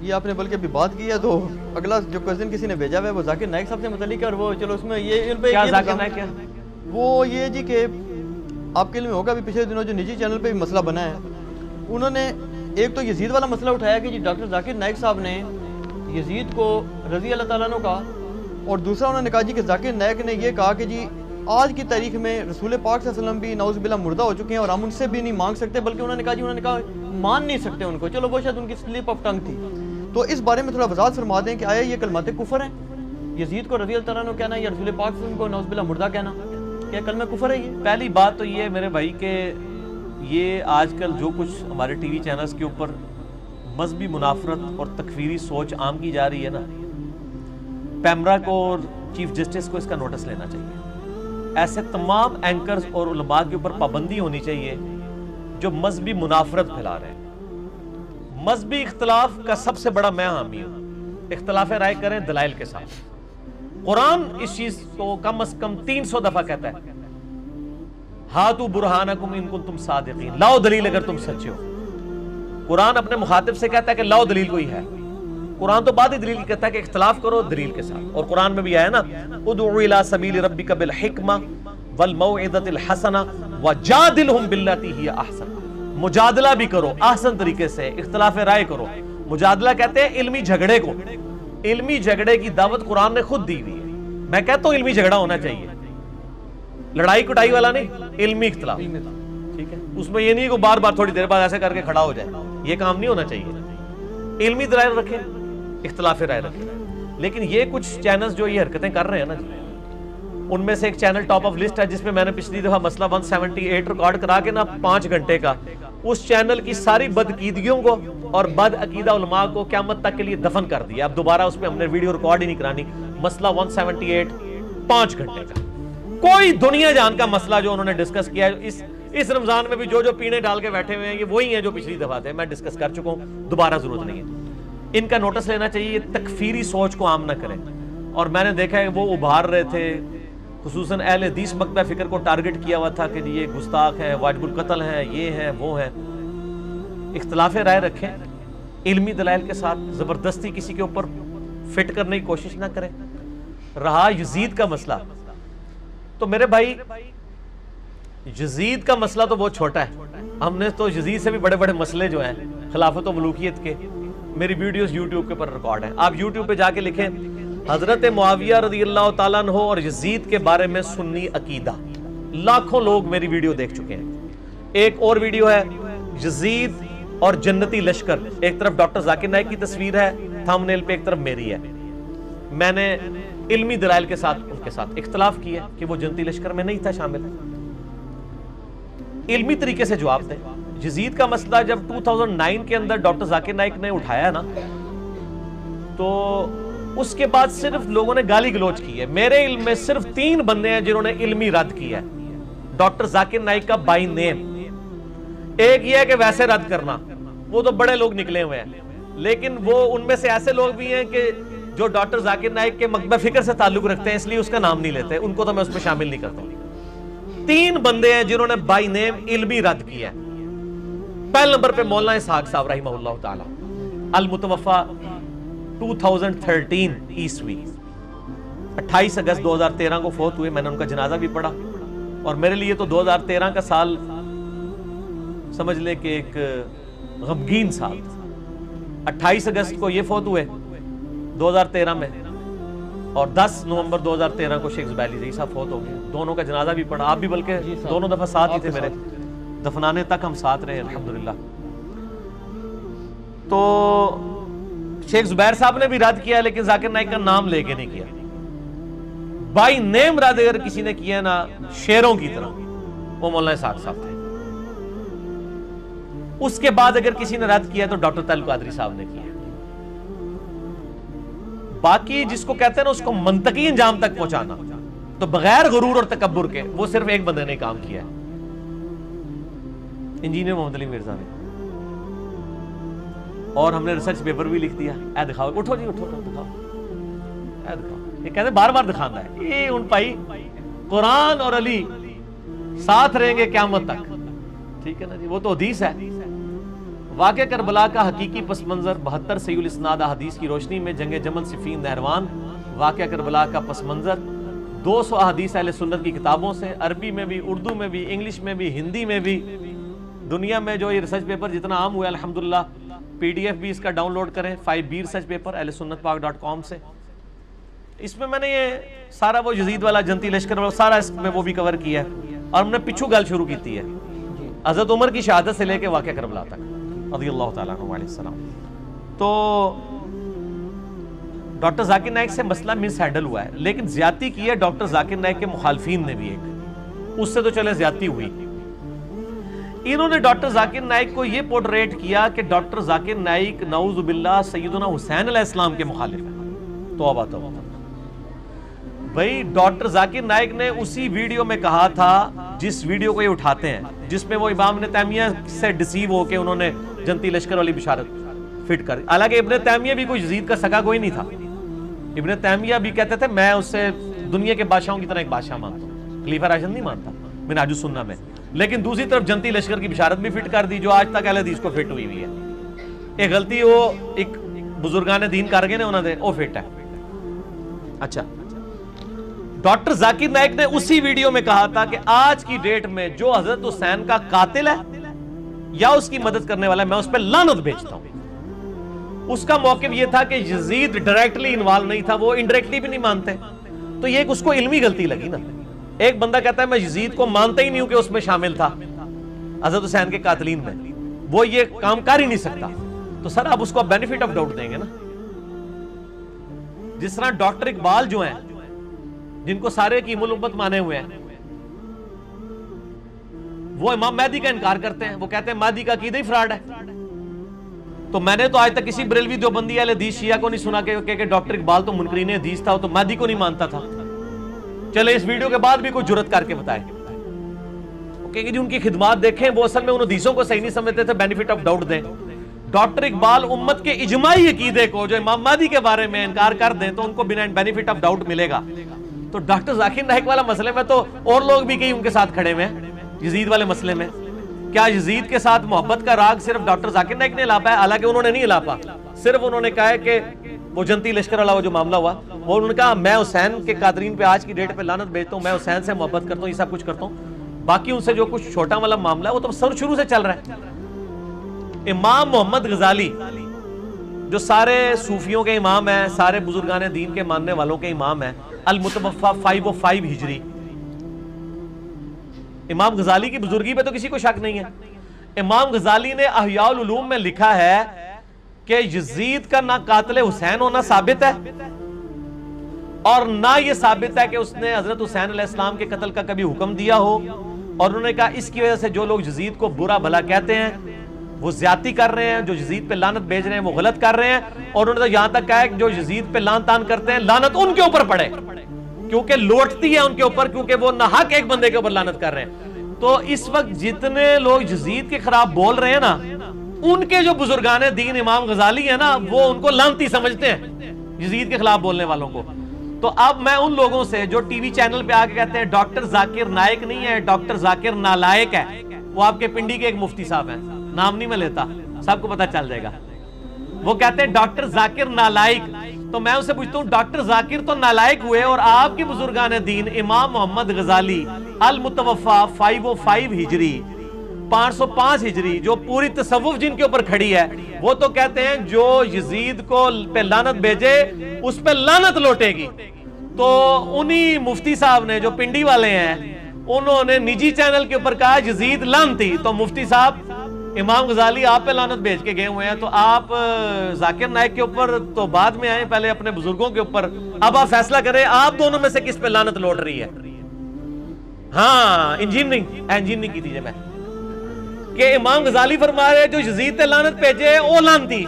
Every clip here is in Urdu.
یہ آپ نے بلکہ ابھی بات کی ہے تو اگلا جو کوئسچن کسی نے بھیجا ہوا ہے وہ ذاکر نائک صاحب سے متعلق ہے، اور وہ چلو اس میں یہ کیا ذاکر نائک کیا وہ یہ جی کہ آپ کے علم میں ہوگا بھی پچھلے دنوں جو نجی چینل پہ بھی مسئلہ بنا ہے، انہوں نے ایک تو یزید والا مسئلہ اٹھایا کہ جی ڈاکٹر ذاکر نائک صاحب نے یزید کو رضی اللہ تعالیٰ عنہ کہا، اور دوسرا انہوں نے کہا جی کہ ذاکر نائک نے یہ کہا کہ جی آج کی تاریخ میں رسول پاک صلی اللہ علیہ وسلم بھی نعوذ باللہ مردہ ہو چکے ہیں اور ہم ان سے بھی نہیں مانگ سکتے، بلکہ انہوں نے کہا مان نہیں سکتے ان کو، چلو وہ شاید ان کی سلپ آف ٹنگ تھی۔ تو اس بارے میں تھوڑا وضاحت فرما دیں کہ آیا یہ کلمات کفر ہیں؟ یزید کو رضی اللہ تعالیٰ عنہ کہنا یا رسول پاک صلی اللہ علیہ وسلم کو نعوذ باللہ مردہ کہنا، کیا کلمہ کفر ہے یہ؟ پہلی بات تو یہ ہے میرے بھائی کہ یہ آج کل جو کچھ ہمارے ٹی وی چینلز کے اوپر مذہبی منافرت اور تکفیری سوچ عام کی جا رہی ہے نا، پیمرا کو اور چیف جسٹس کو اس کا نوٹس لینا چاہیے۔ ایسے تمام اینکرز اور علماء کے اوپر پابندی ہونی چاہیے جو مذہبی منافرت پھیلا رہے ہیں۔ مذہبی اختلاف کا سب سے بڑا میں حامی ہوں، اختلاف رائے کریں دلائل کے ساتھ۔ قرآن اس چیز کو کم از کم 300 دفعہ کہتا ہے، ہاتو برہانکم ان کنتم صادقین، لاؤ دلیل اگر تم سچے ہو۔ قرآن اپنے مخاطب سے کہتا ہے کہ لاؤ دلیل کوئی ہے، قرآن تو بعد ہی دلیل کہتا ہے کہ اختلاف کرو دلیل کے ساتھ۔ اور قرآن میں بھی آیا نا، ادعو الی سبیل ربک بالحکمہ والموعظۃ الحسنہ وجادلہم باللتی ہی احسن، مجادلہ بھی کرو احسن طریقے سے، اختلاف رائے کرو۔ مجادلہ کہتے ہیں علمی جھگڑے کو، علمی جھگڑے کی دعوت قرآن نے خود دی ہوئی ہے۔ میں کہتا ہوں علمی جھگڑا ہونا چاہیے، لڑائی کٹائی والا نہیں، علمی اختلاف، ٹھیک ہے؟ اس میں یہ نہیں کہ بار بار تھوڑی دیر بعد ایسے کر کے کھڑا ہو جائے، یہ کام نہیں ہونا چاہیے۔ علمی دلائل رکھیں، اختلاف رائے رکھیں۔ لیکن یہ کچھ چینلز جو یہ حرکتیں کر رہے ہیں نا جی، ان میں سے ایک چینل ٹاپ آف لسٹ ہے جس میں نے پچھلی دفعہ مسئلہ 178 ریکارڈ کرا کے نا 5 گھنٹے کا، اس چینل کی ساری بدعقیدگیوں کو اور بد عقیدہ علماء کو قیامت تک کے لیے دفن کر دیا۔ اب دوبارہ اس پہ ہم نے ویڈیو ریکارڈ ہی نہیں کرانی۔ مسئلہ 178 5 گھنٹے کا، کوئی دنیا جان کا مسئلہ جو انہوں نے ڈسکس کیا ہے۔ اس رمضان میں بھی جو پینے ڈال کے بیٹھے ہوئے ہیں یہ وہی ہیں جو پچھلی دفعہ تھے، میں ڈسکس کر چکا ہوں، دوبارہ ضرورت نہیں ہے۔ ان کا نوٹس لینا چاہیے، یہ تکفیری سوچ کو عام نہ کریں۔ اور میں نے دیکھا ہے وہ ابھار رہے تھے، خصوصاً اہل حدیث مکتبہ فکر کو ٹارگٹ کیا ہوا تھا کہ یہ گستاخ ہیں، واجب القتل ہیں، یہ ہیں وہ ہیں۔ اختلاف رائے رکھیں علمی دلائل کے ساتھ، زبردستی کسی کے اوپر فٹ کرنے کی کوشش نہ کریں۔ رہا یزید کا مسئلہ، تو میرے بھائی یزید کا مسئلہ تو بہت چھوٹا ہے، ہم نے تو یزید سے بھی بڑے بڑے مسئلے جو ہیں خلافت و ملوکیت کے، میری ویڈیوز یوٹیوب کے پر ریکارڈ ہیں، آپ یوٹیوب پہ جا کے لکھیں حضرت معاویہ رضی اللہ تعالیٰ عنہ اور یزید کے بارے میں سنی عقیدہ، لاکھوں لوگ میری ویڈیو دیکھ چکے ہیں۔ ایک اور ویڈیو ہے یزید اور جنتی لشکر، ایک طرف ڈاکٹر ذاکر نائک کی تصویر ہے تھم نیل پہ، ایک طرف میری ہے۔ میں نے علمی دلائل کے ساتھ ان کے ساتھ اختلاف کیا کہ وہ جنتی لشکر میں نہیں تھا شامل، علمی طریقے سے جواب دیں۔ یزید کا مسئلہ جب 2009 کے اندر ڈاکٹر ذاکر نائک نے اٹھایا نا، تو اس کے بعد صرف لوگوں نے گالی گلوچ کی ہے۔ میرے علم میں صرف 3 بندے ہیں جنہوں نے علمی رد کیا ہے ڈاکٹر ذاکر نائک کا بائی نیم۔ ایک یہ ہے کہ ویسے رد کرنا، وہ تو بڑے لوگ نکلے ہوئے ہیں، لیکن وہ ان میں سے ایسے لوگ بھی ہیں کہ جو ڈاکٹر ذاکر نائک کے مکتبہ فکر سے تعلق رکھتے ہیں، اس لیے اس کا نام نہیں لیتے، ان کو تو میں اس میں شامل نہیں کرتا ہوں۔ 3 بندے ہیں جنہوں نے بائی نیم علمی رد کیا ہے۔ پہلے نمبر پہ مولانا اسحاق صاحب رحمہ اللہ تعالی، المتوفا 2013 عیسوی، 28 اگست 2013 کو فوت ہوئے۔ میں نے ان کا جنازہ بھی پڑھا، اور میرے لیے تو 2013 کا سال سمجھ لے کہ ایک غمگین سال تھا۔ 28 اگست کو یہ فوت ہوئے 2013 میں، اور 10 نومبر 2013 کو شیخ زبیر علی صاحب فوت ہو گئے۔ دونوں کا جنازہ بھی پڑھا، آپ بھی بلکہ دونوں دفعہ ساتھ ہی تھے میرے، دفنانے تک ہم ساتھ رہے الحمدللہ۔ تو شیخ زبیر صاحب نے بھی رد کیا، لیکن ذاکر نائک کا نام لے کے نہیں کیا۔ بائی نیم رد اگر کسی نے کیا نا شیروں کی طرح، وہ مولانا اسحاق صاحب تھے۔ اس کے بعد اگر کسی نے رد کیا تو ڈاکٹر طاہر القادری صاحب نے کیا۔ باقی جس کو کہتے ہیں نا اس کو منطقی انجام تک پہنچانا، تو بغیر غرور اور تکبر کے، وہ صرف ایک بندے نے کام کیا ہے، انجینئر محمد علی مرزا نے۔ اور ہم نے ریسرچ پیپر بھی لکھ دیا۔ اے دکھاؤ، اٹھو جی اٹھو، دکھاؤ، اے دکھاؤ۔ یہ کہتے ہیں بار بار دکھانا ہے، یہ ان بھائی قرآن اور علی ساتھ رہیں گے قیامت تک، ٹھیک ہے نا جی، وہ تو حدیث ہے۔ واقعہ کربلا کا حقیقی پس منظر 72 صحیح الاسناد احادیث کی روشنی میں جنگ جمل صفین نہروان واقعہ کربلا کا پس منظر 200 احادیث اہل سنت کی کتابوں سے، عربی میں بھی، اردو میں بھی، انگلش میں بھی، ہندی میں بھی، دنیا میں جو یہ ریسرچ پیپر جتنا عام ہوا ہے الحمدللہ، پی ڈی ایف بھی اس کا ڈاؤن لوڈ کریں 5B ریسرچ پیپر اہل سنت پاک.com سے. اس میں میں نے یہ سارا وہ یزید والا جنتی لشکر والا سارا اس میں وہ بھی کور کیا ہے، اور ہم نے پچھو گل شروع کی ہے حضرت عمر کی شہادت سے لے کے واقعہ کربلا تک رضی اللہ تعالیٰ عنہ علیہ السلام. تو ڈاکٹر ذاکر نائک سے مسئلہ مس ہینڈل ہوا ہے، لیکن زیادتی کی ہے ڈاکٹر ذاکر نائک کے مخالفین نے بھی. ایک اس سے تو چلے زیادتی ہوئی، انہوں نے ڈاکٹر ذاکر نائک کو یہ پورٹریٹ کیا کہ ڈاکٹر ذاکر نائک نعوذ باللہ سیدنا حسین علیہ السلام کے مخالف ہیں. توبہ توبہ. بھئی ڈاکٹر ذاکر نائک نے اسی ویڈیو میں کہا تھا جس ویڈیو کو یہ اٹھاتے ہیں، جس میں وہ امام ابن تیمیہ سے ڈسیو ہو کے انہوں نے جنتی لشکر والی بشارت فٹ کر. حالانکہ ابن تیمیہ بھی کوئی یزید کا سگا کوئی نہیں تھا. ابن تیمیہ بھی کہتے تھے میں اس سے دنیا کے بادشاہوں کی طرح ایک بادشاہ مانتا ہوں، خلیفہ راشد نہیں مانتا منہاج السنہ میں. لیکن دوسری طرف جنتی لشکر کی بشارت بھی فٹ کر دی جو آج تک اہل حدیث کو فٹ ہوئی ہوئی ہے. ایک غلطی وہ ایک بزرگان دین کر گئے نے انہوں نے وہ فٹ ہے. اچھا، ڈاکٹر ذاکر نائک نے اسی ویڈیو میں کہا تھا کہ آج کی ڈیٹ میں جو حضرت حسین کا قاتل ہے یا اس کی مدد کرنے والا ہے میں اس پہ لعنت بھیجتا ہوں. اس کا موقف یہ تھا کہ یزید ڈائریکٹلی انوالو نہیں تھا، وہ انڈائریکٹلی بھی نہیں مانتے. تو یہ ایک اس کو علمی غلطی لگی نا. ایک بندہ کہتا ہے میں یزید کو مانتا ہی نہیں ہوں کہ اس میں شامل تھا حضرت حسین کے قاتلین میں، وہ یہ کام کر ہی نہیں سکتا. تو سر آپ اس کو بینیفٹ آف ڈاؤٹ دیں گے نا. جس طرح ڈاکٹر اقبال جو ہیں جن کو سارے حکیم الامت مانے ہوئے ہیں، وہ امام مہدی کا انکار کرتے ہیں. وہ کہتے ہیں مہدی کا عقیدہ ہی فراڈ ہے. تو میں نے تو آج تک کسی بریلوی دیوبندی اہل حدیث شیعہ کو نہیں سنا کہ ڈاکٹر اقبال تو منکرین حدیث تھا، تو مہدی کو نہیں مانتا تھا. چلے اس ویڈیو کے بعد بھی کوئی جرت کر کے بتائے کہ جی ان کی خدمات دیکھیں، وہ اصل میں ان حدیثوں کو صحیح نہیں سمجھتے تھے، بینیفٹ آف ڈاؤٹ دیں. ڈاکٹر اقبال امت کے اجماعی عقیدے کو جو امام مہدی کے بارے میں انکار کر دیں تو ان کو بنا بینیفٹ آف ڈاؤٹ ملے گا. تو ڈاکٹر ذاکر نائک والا مسئلے میں تو اور لوگ بھی کئی ان کے ساتھ کھڑے ہوئے ہیں. یزید والے مسئلے میں کیا یزید کے ساتھ محبت کا راگ صرف ڈاکٹر ذاکر نائک نے الاپا ہے؟ حالانکہ انہوں نے نہیں الاپا، صرف انہوں نے کہا ہے کہ وہ جنتی لشکر والا وہ جو معاملہ ہوا، وہ انہوں نے کہا میں حسین کے قاتلین پہ آج کی ڈیٹ پہ لعنت بھیجتا ہوں، میں حسین سے محبت کرتا ہوں، یہ سب کچھ کرتا ہوں. باقی ان سے جو کچھ چھوٹا والا معاملہ ہے وہ تو سر شروع سے چل رہا ہے. امام محمد غزالی جو سارے صوفیوں کے امام ہیں، سارے بزرگان دین کے ماننے والوں کے امام ہیں، المتوفا 505 ہجری. امام غزالی کی بزرگی پہ تو کسی کو شک نہیں ہے. امام غزالی نے احیاء العلوم میں لکھا ہے کہ یزید کا نہ قاتل حسین ہونا ثابت ہے اور نہ یہ ثابت ہے کہ اس نے حضرت حسین علیہ السلام کے قتل کا کبھی حکم دیا ہو. اور انہوں نے کہا اس کی وجہ سے جو لوگ یزید کو برا بھلا کہتے ہیں وہ زیادتی کر رہے ہیں، جو یزید پہ لعنت بھیج رہے ہیں وہ غلط کر رہے ہیں. اور انہوں نے یہاں تک کہا ہے کہ جو یزید پہ لعن تان کرتے ہیں لعنت ان کے اوپر پڑے، کیونکہ لوٹتی ہے ان کے اوپر، کیونکہ وہ ناحق ایک بندے کے اوپر لعنت کر رہے ہیں. تو اس وقت جتنے لوگ یزید کے خلاف بول رہے ہیں نا، ان کے جو بزرگان دین امام غزالی ہیں نا وہ ان کو لعنتی سمجھتے ہیں یزید کے خلاف بولنے والوں کو. تو اب میں ان لوگوں سے جو ٹی وی چینل پہ آ کے کہتے ہیں ڈاکٹر ذاکر نائک نہیں ہے، ڈاکٹر ذاکر نالائق ہے، وہ آپ کے پنڈی کے ایک مفتی صاحب ہیں، نام نہیں میں لیتا، سب کو پتہ چل جائے گا. وہ کہتے ہیں ڈاکٹر ذاکر نالائق. تو میں اسے پوچھتا ہوں ڈاکٹر ذاکر تو نالائق ہوئے اور آپ کے بزرگان دین امام محمد غزالی المتوفا 505 ہجری 505 ہجری جو پوری تصوف جن کے اوپر کھڑی ہے، وہ تو کہتے ہیں جو یزید کو پہ لعنت بھیجے اس پہ لعنت لوٹے گی. تو انہی مفتی صاحب نے جو پنڈی والے ہیں انہوں نے نجی چینل کے اوپر کہا یزید لعنتی. تو مفتی صاحب امام غزالی آپ پہ لعنت بھیج کے گئے ہوئے ہیں، تو آپ ذاکر نائک کے اوپر تو بعد میں آئے، پہلے اپنے بزرگوں کے اوپر. اب آپ فیصلہ کریں آپ دونوں میں سے کس پہ لعنت لوٹ رہی ہے. ہاں انجینئرنگ کی تھی میں کہ امام غزالی فرما رہے جو یزید تے لعنت بھیجے وہ لعنتی،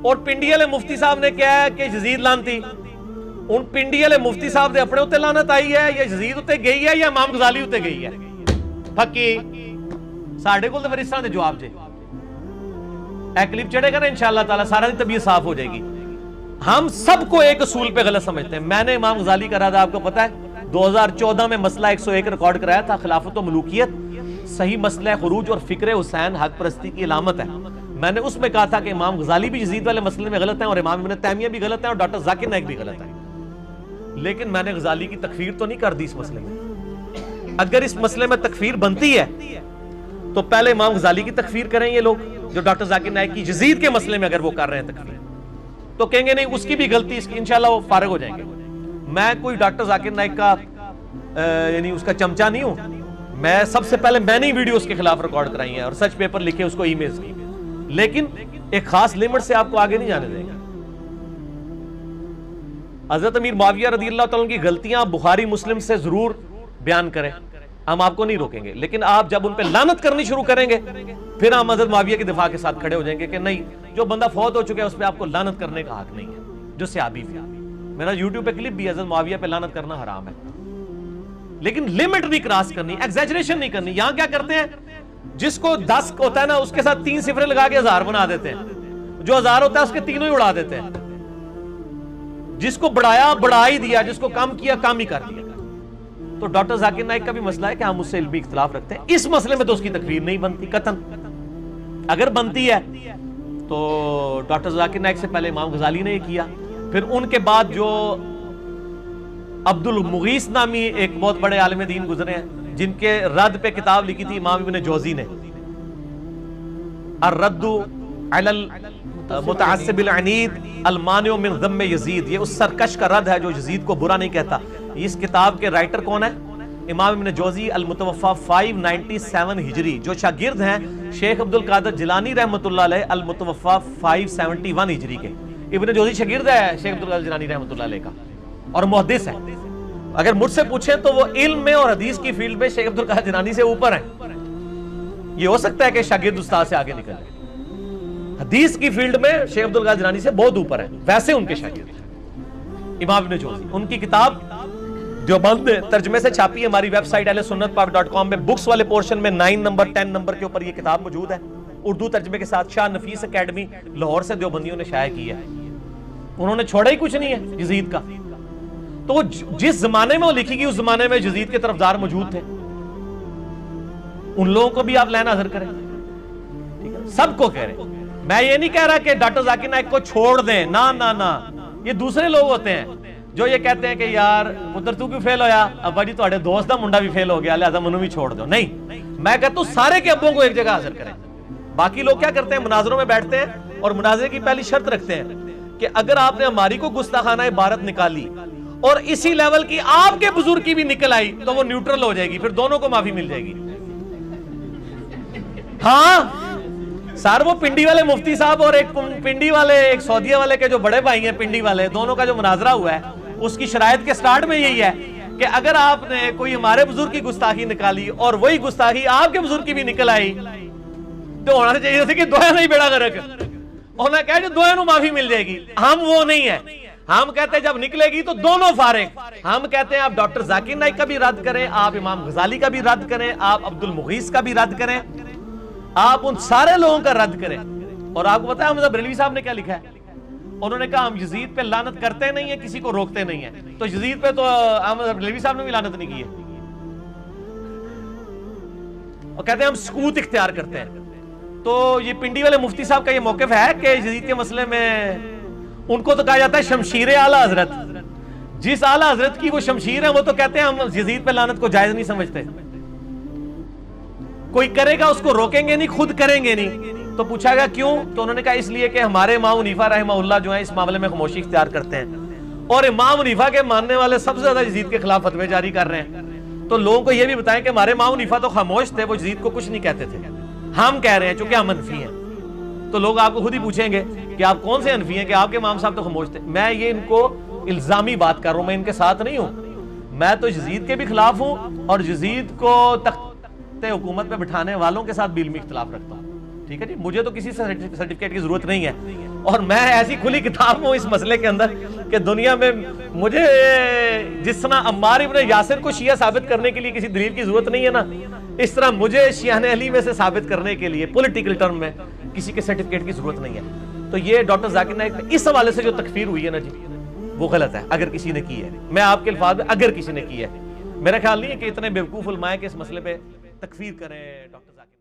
اور پنڈی والے مفتی صاحب نے کہا ہے کہ یزید لعنتی. ان پنڈی والے مفتی صاحب دے اپنے اوتے لعنت آئی ہے یا یزید اوتے گئی ہے یا امام غزالی اوتے گئی ہے؟ پھکی ساڑھے کو تو پھر اس طرح دے جواب جے اے کلپ چڑھے گا نا انشاءاللہ تعالیٰ سارا دی طبیعت صاف ہو جائے گی. ہم سب کو ایک اصول پہ غلط سمجھتے ہیں. میں نے امام غزالی کرا تھا آپ کو پتا ہے 2014 میں مسئلہ 101 ریکارڈ کرایا تھا، خلافت و ملوکیت، صحیح مسئلہ خروج اور فکر حسین حق پرستی کی علامت ہے. میں نے اس میں کہا تھا کہ امام غزالی بھی یزید والے مسئلے میں غلط ہیں اور امام ابن تیمیہ بھی غلط ہیں اور ڈاکٹر ذاکر نائک بھی غلط ہیں، لیکن میں نے غزالی کی تکفیر تو نہیں کر دی اس مسئلے میں۔ اگر اس مسئلے میں تکفیر بنتی ہے تو پہلے امام غزالی کی تکفیر کریں یہ لوگ جو ڈاکٹر ذاکر نائک کی یزید کے مسئلے میں اگر وہ کر رہے ہیں تکفیر، تو کہیں گے نہیں اس کی بھی غلطی، اس کی انشاءاللہ وہ فارغ ہو جائیں گے۔ میں کوئی ڈاکٹر ذاکر نائک کا یعنی اس کا چمچہ نہیں ہوں، میں سب سے پہلے میں نے ویڈیو اس کے خلاف ریکارڈ کرائی ہیں اور سچ پیپر لکھے اس کو ای میلز کی، لیکن ایک خاص لمٹ سے آپ کو آگے نہیں جانے دیں گے۔ حضرت امیر معاویہ رضی اللہ تعالیٰ کی غلطیاں بخاری مسلم سے ضرور بیان کریں، ہم آپ کو نہیں روکیں گے، لیکن آپ جب ان پہ لعنت کرنی شروع کریں گے پھر ہم حضرت معاویہ کے دفاع کے ساتھ کھڑے ہو جائیں گے کہ نہیں، جو بندہ فوت ہو چکا ہے اس پہ آپ کو لعنت کرنے کا حق نہیں ہے، جو صحابی تھے۔ میرا یوٹیوب پہ کلپ بھی حضرت معاویہ پہ لعنت کرنا حرام ہے، لیکن لمٹ نہیں کراس کرنی، ایگزیجریشن نہیں کرنی۔ یہاں کیا کرتے ہیں، جس کو 10 ہوتا ہے نا اس کے ساتھ 3 صفریں لگا کے 1000 بنا دیتے ہیں، جو 1000 ہوتا ہے اس کے تینوں ہی اڑا دیتے ہیں، جس کو بڑھایا بڑھا ہی دیا، جس کو کم کیا کم ہی کر دیا۔ تو ڈاکٹر ذاکر نائک کا بھی مسئلہ ہے کہ ہم اس سے علمی اختلاف رکھتے ہیں، اس مسئلے میں تو اس کی تکفیر نہیں بنتی قطعاً، اگر بنتی ہے تو ڈاکٹر ذاکر نائک سے پہلے امام غزالی نے یہ کیا، پھر ان کے بعد جو عبد المغیث نامی ایک بہت بڑے عالم دین گزرے ہیں جن کے رد پہ کتاب لکھی تھی امام ابن جوزی نے، الرد علی المتعصب العنید المانع من ذم یزید، یہ اس سرکش کا رد ہے جو یزید کو برا نہیں کہتا۔ اس کتاب کے رائٹر کون ہے؟ امام ابن جوزی المتوفا 597 ہجری، جو شاگرد ہیں شیخ عبد القادر جیلانی رحمۃ اللہ علیہ المتوفا 571 ہجری کے۔ ابن جوزی شاگرد ہے شیخ عبد القادر جیلانی رحمۃ اللہ علیہ کا اور محدث ہے۔ اگر مجھ سے پوچھیں تو وہ علم میں اور حدیث کی فیلڈ میں شیخ عبد القادر جیلانی سے اوپر ہیں۔ یہ ہو سکتا ہے کہ شاگرد استاد سے آگے نکل جائے، حدیث کی فیلڈ میں شیخ عبد القادر جیلانی سے بہت اوپر ہے، ویسے ان کے شاگرد امام ابن جوزی۔ ان کی کتاب دیوبند ترجمے سے چھاپی ہے، ہماری ویب سائٹ اہلسنتپاک.com میں بکس والے پورشن میں 9 نمبر 10 نمبر کے اوپر یہ کتاب موجود ہے، اردو ترجمے کے ساتھ۔ شاہ نفیس اکیڈمی لاہور سے دیوبندیوں نے شائع کی ہے، انہوں نے چھوڑا ہی کچھ نہیں ہے یزید کا۔ تو وہ جس زمانے میں وہ لکھی گئی اس زمانے میں یزید کے طرفدار موجود تھے، ان لوگوں کو بھی آپ لینا حاضر کریں، ٹھیک ہے؟ سب کو کہہ رہے، میں یہ نہیں کہہ رہا کہ ڈاکٹر ذاکر نائک کو چھوڑ دیں، نہ، یہ دوسرے لوگ ہوتے ہیں جو یہ کہتے ہیں کہ یار پتر تو کیوں فیل ہویا، ابا جی تھوڑے دوست دا منڈا بھی فیل ہو گیا لہذا منو بھی چھوڑ دو۔ نہیں، میں کہتا ہوں سارے کے ابوں کو ایک جگہ حاضر کریں۔ باقی لوگ کیا کرتے ہیں، مناظروں میں بیٹھتے ہیں اور مناظرے کی پہلی شرط رکھتے ہیں کہ اگر آپ نے ہماری کو گستاخانہ عبارت نکالی اور اسی لیول کی آپ کے بزرگ کی بھی نکل آئی تو وہ نیوٹرل ہو جائے گی، پھر دونوں کو معافی مل جائے گی۔ ہاں سر، وہ پنڈی والے مفتی صاحب اور ایک پنڈی والے ایک سعودیہ والے کے جو بڑے بھائی ہیں پنڈی والے، دونوں کا جو مناظرہ ہوا ہے اس کی شرائط کے سٹارٹ میں یہی ہے کہ اگر آپ نے کوئی ہمارے بزرگ کی گستاخی نکالی اور وہی گستاخی آپ کے بزرگ کی بھی نکل آئی تو ہونا چاہیے جیسے کہ دویا نہیں بیڑا غرق، ہونا کہا جو دویا نو معافی مل جائے گی۔ ہم وہ نہیں ہیں، ہم کہتے ہیں جب نکلے گی تو دونوں فارغ۔ ہم کہتے ہیں آپ ڈاکٹر ذاکر نائک کا بھی رد کریں، آپ امام غزالی کا بھی رد کریں، آپ عبد المغیث کا بھی رد کریں، آپ ان سارے لوگوں کا رد کریں۔ اور آپ کو پتا ہے احمد بریلوی صاحب نے کیا لکھا ہے؟ انہوں نے کہا ہم یزید پہ لعنت کرتے نہیں ہیں، کسی کو روکتے نہیں ہیں۔ تو یزید پہ تو احمد بریلوی صاحب نے بھی لعنت نہیں کی ہے، اور کہتے ہیں ہم سکوت اختیار کرتے ہیں۔ تو یہ پنڈی والے مفتی صاحب کا یہ موقف ہے کہ یزید کے مسئلے میں ان کو تو کہا جاتا ہے شمشیر اعلیٰ حضرت، جس اعلیٰ حضرت کی وہ شمشیر ہے وہ تو کہتے ہیں ہم یزید پہ لعنت کو جائز نہیں سمجھتے۔ کوئی کرے گا اس کو روکیں گے نہیں، خود کریں گے نہیں۔ تو پوچھا گیا کیوں؟ تو انہوں نے کہا اس لیے کہ ہمارے امام حنیفہ رحمہ اللہ جو ہیں اس معاملے میں خاموشی اختیار کرتے ہیں، اور امام حنیفہ کے ماننے والے سب سے زیادہ یزید کے خلاف فتوے جاری کر رہے ہیں۔ تو لوگوں کو یہ بھی بتائیں کہ ہمارے امام حنیفہ تو خاموش تھے، وہ یزید کو کچھ نہیں کہتے تھے، ہم کہہ رہے ہیں چونکہ ہم حنفی ہیں۔ تو لوگ آپ کو خود ہی پوچھیں گے کہ آپ کون سے حنفی ہیں کہ آپ کے امام صاحب تو خاموش تھے۔ میں یہ ان کو الزامی بات کر رہا ہوں، میں ان کے ساتھ نہیں ہوں، میں تو یزید کے بھی خلاف ہوں اور یزید کو تخت حکومت پہ بٹھانے والوں کے ساتھ بھی علمی اختلاف رکھتا ہوں، ٹھیک ہے جی؟ مجھے تو کسی سرٹیفکیٹ کی ضرورت نہیں ہے، اور میں ایسی کھلی کتاب ہوں اس مسئلے کے اندر کہ دنیا میں مجھے جس طرح عمار ابن یاسر کو شیعہ ثابت کرنے کے لیے کسی دلیل کی ضرورت نہیں ہے نا، اس طرح مجھے شیعہ علی میں سے ثابت کرنے کے لیے پولیٹیکل ٹرم میں کسی کے سرٹیفکیٹ کی ضرورت نہیں ہے۔ تو یہ ڈاکٹر ذاکر نائک اس حوالے سے جو تکفیر ہوئی ہے نا جی، وہ غلط ہے اگر کسی نے کی ہے۔ میں آپ کے الفاظ میں اگر کسی نے کی ہے، میرا خیال نہیں ہے کہ اتنے بیوقوف علماء کے اس مسئلے پہ تکفیر کریں ڈاکٹر ذاکر